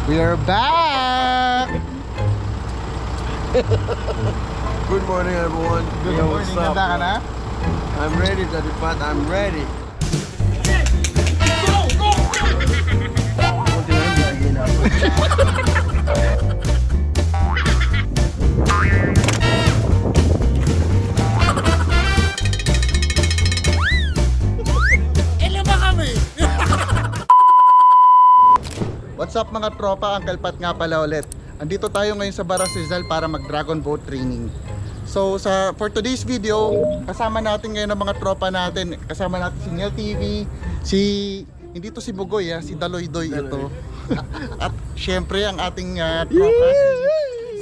We are back! Good morning, everyone. Good Yo, morning, what's up? ganda ka na? I'm ready, Daddy Pat. I'm ready. Kunti na lang, bibigyan na ako. What's up mga tropa, Uncle Pat nga pala ulit. Andito tayo ngayon sa Baras Rizal para mag dragon boat training. So for today's video, kasama natin ngayon ang mga tropa natin. Kasama natin si Nel TV, hindi to si Bugoy si Daloy-Doy ito. At syempre ang ating tropa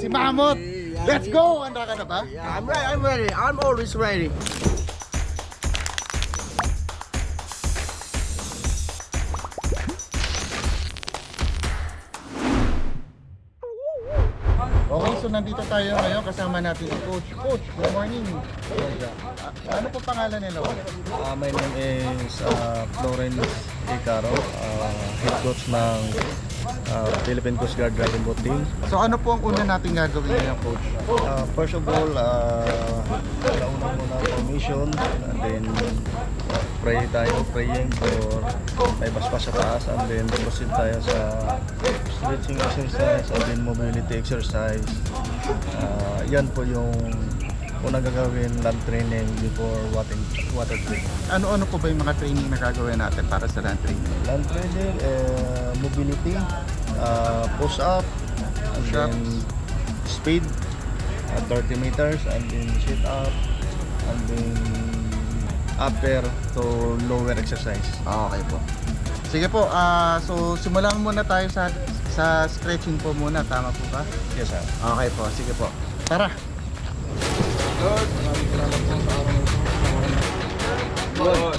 si Mamot. Let's go! Handa ka na ba? Yeah, I'm ready. I'm always ready. Okay, so nandito tayo ngayon kasama natin si Coach. Coach, good morning. Ano po pangalan nila? My name is Florence Icaro, head coach ng Philippine Coast Guard Dragon Boat Team. So ano po ang una natin gagawin ngayon, Coach? First of all, nauna muna formation, and then praying for may baspas sa taas, and then proceed tayo sa stretching exercise and then mobility exercise. Yan po yung unang gagawin land training before water training. Ano-ano po ba yung mga training na gagawin natin para sa land training? Land training, mobility, push up, and then speed, 30 meters, and then sit up, and then upper to lower exercise. Okay po. Sige po, so simulan muna tayo sa stretching po muna, tama po ba? Yes, sir. Okay po, sige po. Tara! Good. Maraming salamat po sa araw nito. Good.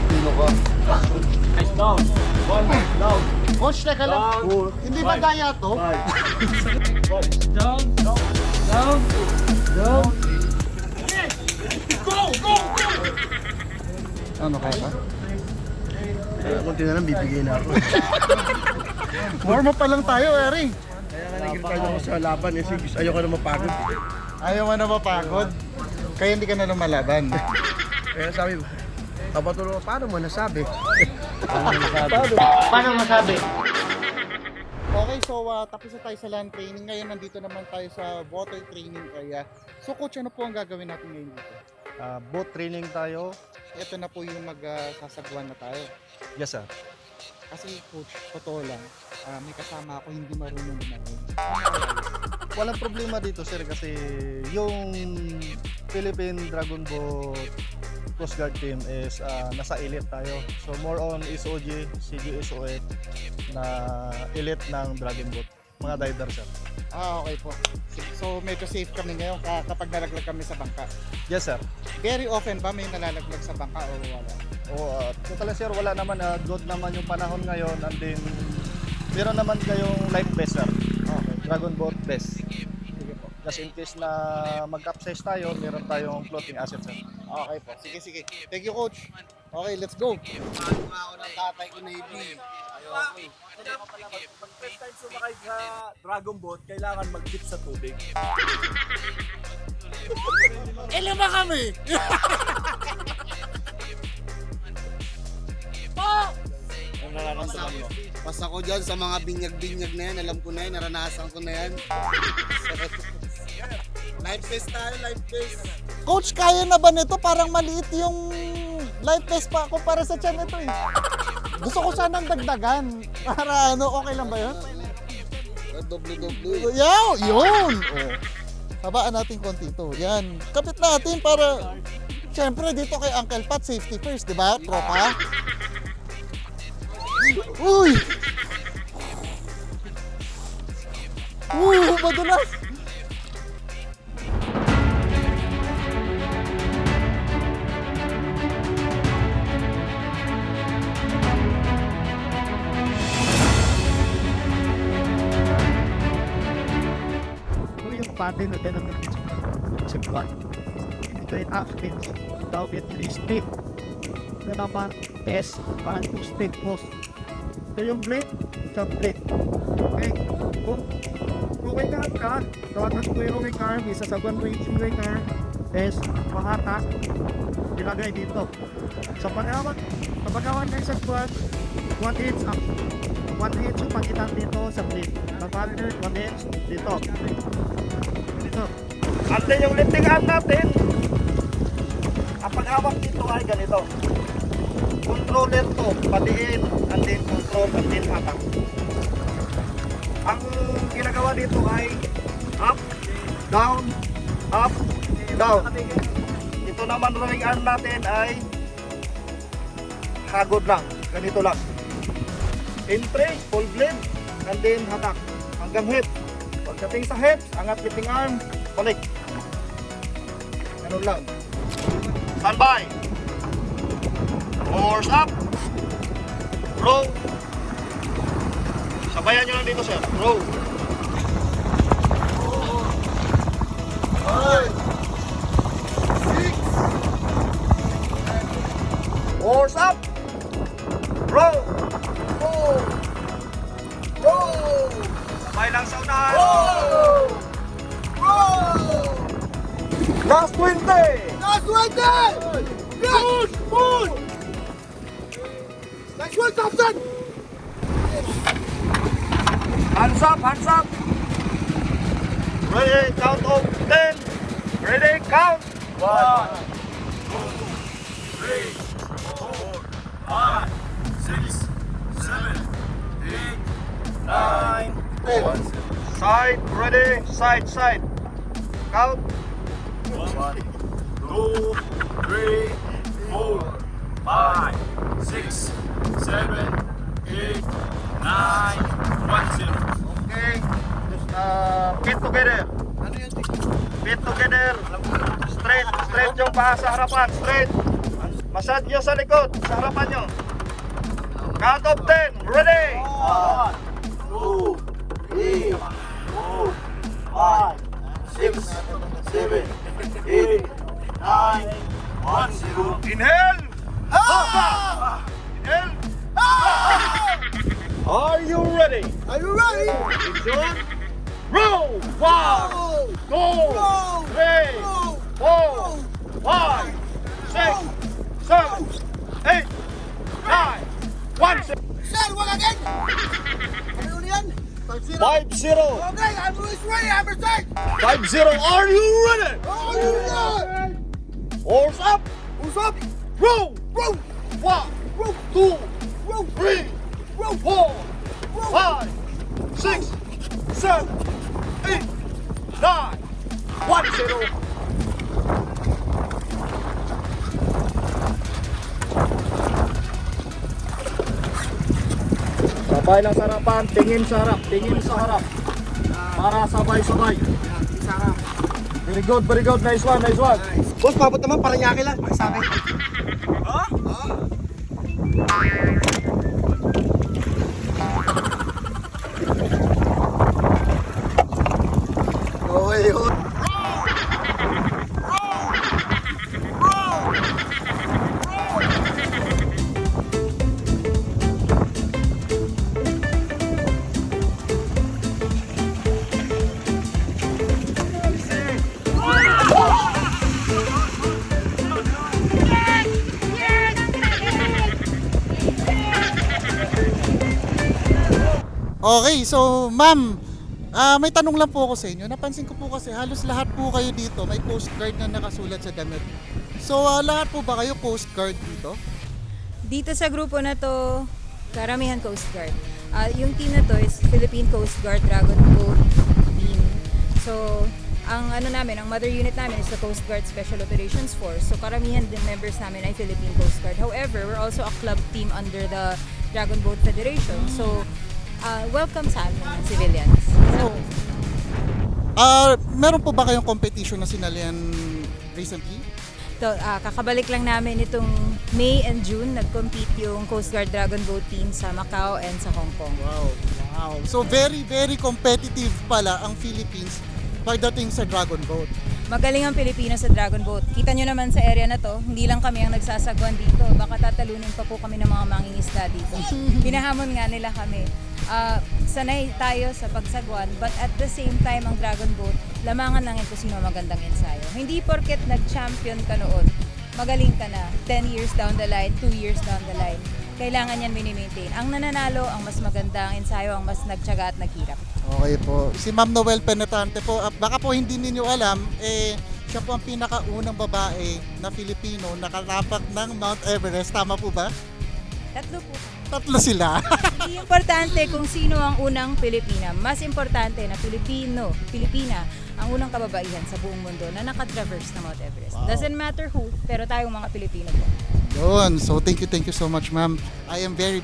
Sino ka? Nice down. One down. Coach, teka lang. Hindi ba gaya to? Down. Down. Down. Ano kaya ka? Kunti na lang, bibigyan na ako. Warm up pa lang tayo, Eri. Kaya nga nag-retire ako sa laban kasi ayoko na mapagod. Ayaw mo na mapagod. Kaya hindi ka na lumalaban. Kaya sabi mo, kapatulo, paano mo nasabi? Paano masabi? Okay, so tapos na tayo sa land training. Ngayon nandito naman tayo sa water training area. So coach, ano po ang gagawin natin ngayon dito? Boat training tayo. Ito na po yung magsasagwan na tayo. Yes, sir. Kasi coach, totoo lang, may kasama ako hindi marunong lumangoy. Walang problema dito, sir, kasi yung Philippine Dragon Boat Coast Guard Team is nasa elite tayo. So more on SOG, CGSOF na elite ng Dragon Boat. Mga diver, sir. Okay po. So medyo safe kami ngayon kapag nalaglag kami sa bangka. Yes, sir. Very often ba may nalalaglag sa bangka o wala? Total, sir, wala naman. Good naman yung panahon ngayon, and then meron naman kayong life vest, sir. Okay. Dragon Boat vest. Sige po. Just in case na mag-capsize tayo, meron tayong floating asset, sir. Okay po. Sige. Thank you, coach. Okay, let's go. Paano nga ako ng tatay ko, Navy? Ayoko eh. Pag first time sumakay sa Dragon Boat, kailangan mag-dip sa tubig. Ilan ba kami? Ang nararamdaman mo. Pas ako dyan sa mga binyag-binyag na yan, alam ko na yan, naranasan ko na yan. Life vest tayo, life vest. Coach, kaya na ba nito? Parang maliit yung life vest pa ako para sa tiyan nito eh. Gusto ko sanang dagdagan. Para okay lang ba yun? Doble-doble. Yun! Habaan natin konti ito. Yan. Kapit natin para... Siyempre, dito kay Uncle Pat, safety first, di ba, tropa? Uy! Madulas! Uy, yung patin na tinatapos. sebulan. Ito ay active. Daw it is state. Ito naman S para to state post. Ito yung blade, sa blade. Okay, kung may ka, tawag ko yung car, isa sa buwan mo yung car, is pahatak, ilagay dito. Sa pag-awan kayo sa squad, 1 inch up. 1 inch yung pagitan dito sa blade. Pag-partner, 1 inch dito. Dito. At then yung lifting arm natin, ang pag-hawak dito ay ganito. Controller to, patiin, and then control, and then hatak. Ang ginagawa dito ay up, down, up, down. Ito naman rolling arm natin ay hagod lang, ganito lang. Entry, full blade, and then hatak hanggang hip. Pagdating sa hips, angat lifting arm, balik. Ganun lang. Standby. Force up. Row. Sabayan nyo lang dito, sir. Row. Force up. Row. Sabay lang sa unahan. Last 20. Next one, Thompson! Hands up, hands up. Ready, count of 10. Ready, count. 1. 10. Side, ready, side, side. Count. 1, 2, 3, 4, 5, 6, 7, 8, 9, 1, 0. Okay. Just feet together. Feet together. Straight, straight yung paa sa harapan. Straight. Massage nyo sa likod, sa harapan nyo. Count of 10. Ready. 1, 2, 3, 4, 5, 6, 7, 8, 9, 1, 0. Inhale. Inhale. Are you ready? Are you ready? Good. Roll. 1, 2, 3, 4, 5, 6, 7, 8, 9, 1, 0. Sir, wag again! Ano yan? 5-0. 5-0. Okay, I'm Luis ready, I'm ready! 5-0. Are you ready? Oh, you ready? Horse up. Who's up? Roll. Row! 1, Row! 2, Row! 3, Row! 4, Row! 5, 6, 7, 8, 9, 1-0. Sabay lang sa harapan, tingin sa harap, tingin sa harap. Para sabay-sabay. Very good, nice one, nice one. Boss, pabot naman, Paranaque lang. Sa akin. Okay, yun. Okay, so ma'am, may tanong lang po ako sa inyo. Napansin ko po kasi halos lahat po kayo dito may Coast Guard na nakasulat sa damit. So lahat po ba kayo Coast Guard dito? Dito sa grupo na to, karamihan Coast Guard. Yung team na to is Philippine Coast Guard Dragon Boat team. So, ang ano namin, ang mother unit namin is the Coast Guard Special Operations Force. So, karamihan din members namin ay Philippine Coast Guard. However, we're also a club team under the Dragon Boat Federation. So, welcome sa amin ng civilians. So, Meron po ba kayong competition na sinalihan recently? kakabalik lang namin itong May and June, nag-compete yung Coast Guard Dragon Boat team sa Macau and sa Hong Kong. Wow. So very, very competitive pala ang Philippines pagdating sa Dragon Boat. Magaling ang Pilipino sa Dragon Boat. Kita nyo naman sa area na to, hindi lang kami ang nagsasagwan dito. Baka tatalunin pa po kami ng mga mangingisda dito. Pinahamon nga nila kami. Sanay tayo sa pagsagwan, but at the same time, ang Dragon Boat, lamangan lang kung sino magandang ensayo. Hindi porket nag-champion ka noon, magaling ka na 10 years down the line, 2 years down the line. Kailangan yan mini-maintain. Ang nananalo, ang mas maganda, ang ensayo, ang mas nagtyaga at naghirap. Okay po. Si Ma'am Noel Penetrante po, baka po hindi ninyo alam, siya po ang pinakaunang babae na Filipino nakatapak ng Mount Everest. Tama po ba? Tatlo po. Tatlo sila. Hindi importante kung sino ang unang Pilipina. Mas importante na Pilipina, ang unang kababaihan sa buong mundo na nakatraverse ng Mount Everest. Wow. Doesn't matter who, pero tayong mga Pilipino po. Yun. So thank you so much, ma'am. I am very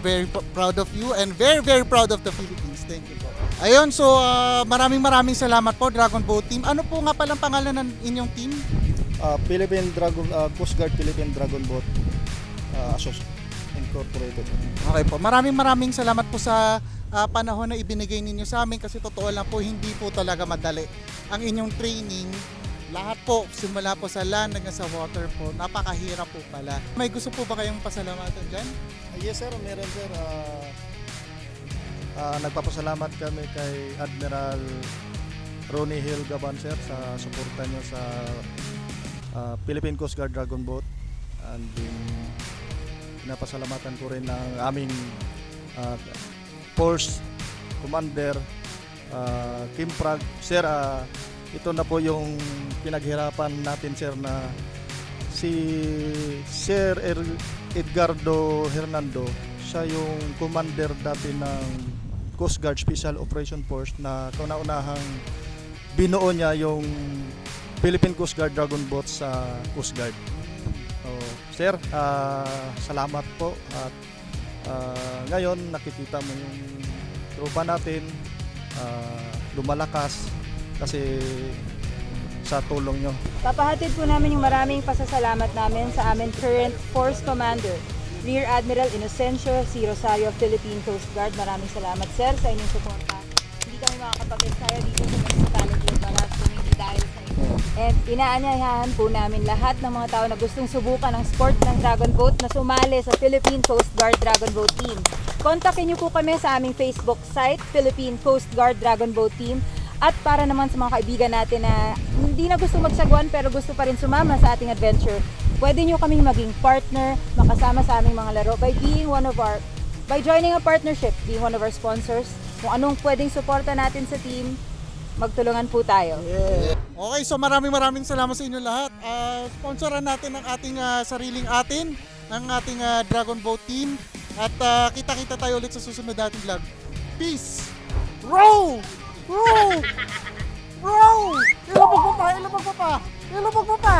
proud of you and very proud of the Philippines. Thank you po. Ayun, so maraming salamat po, Dragon Boat Team. Ano po nga palang pangalan ng inyong team? Coast Guard Philippine Dragon Boat Incorporated. Okay po. Maraming salamat po sa panahon na ibinigay ninyo sa amin kasi totoo lang po, hindi po talaga madali ang inyong training. Lahat po, simula po sa land hanggang sa water po, napakahirap po pala. May gusto po ba kayong pasalamatan dyan? Yes sir, meron sir. Nagpapasalamat kami kay Admiral Ronnie Hill Gaban sir sa suporta niya sa Philippine Coast Guard Dragon Boat, and pinapasalamatan ko rin ng aming Force Commander Kim Prag sir. Ito na po yung pinaghirapan natin sir, na si Sir Edgardo Hernando, siya yung commander dati ng Coast Guard Special Operation Force na kauna-unahang binuo niya yung Philippine Coast Guard Dragon Boat sa Coast Guard. So, sir, salamat po, at ngayon nakikita mo yung tropa natin lumalakas kasi sa tulong nyo. Papahatid po namin yung maraming pasasalamat namin sa amin current Force Commander, Rear Admiral Inocencio C. Rosario, Philippine Coast Guard. Maraming salamat sir sa inyong suporta. Hindi kami makakapag-ensayo dito sa Municipality of Baras kung hindi dahil sa inyo. And inaanyayahan po namin lahat ng mga tao na gustong subukan ang sport ng Dragon Boat na sumali sa Philippine Coast Guard Dragon Boat Team. Kontakin niyo po kami sa aming Facebook site, Philippine Coast Guard Dragon Boat Team. At para naman sa mga kaibigan natin na hindi na gusto magsagwan pero gusto pa rin sumama sa ating adventure, pwede nyo kaming maging partner, makasama sa aming mga laro by joining a partnership, being one of our sponsors. Kung anong pwedeng suporta natin sa team, magtulungan po tayo. Okay, so maraming salamat sa inyo lahat. Sponsoran natin ang ating sariling atin, ang ating Dragon Boat Team. At kita-kita tayo ulit sa susunod nating vlog. Peace! Row! Row! Row! Ilubog mo pa! Ilubog mo pa! Ilubog mo pa!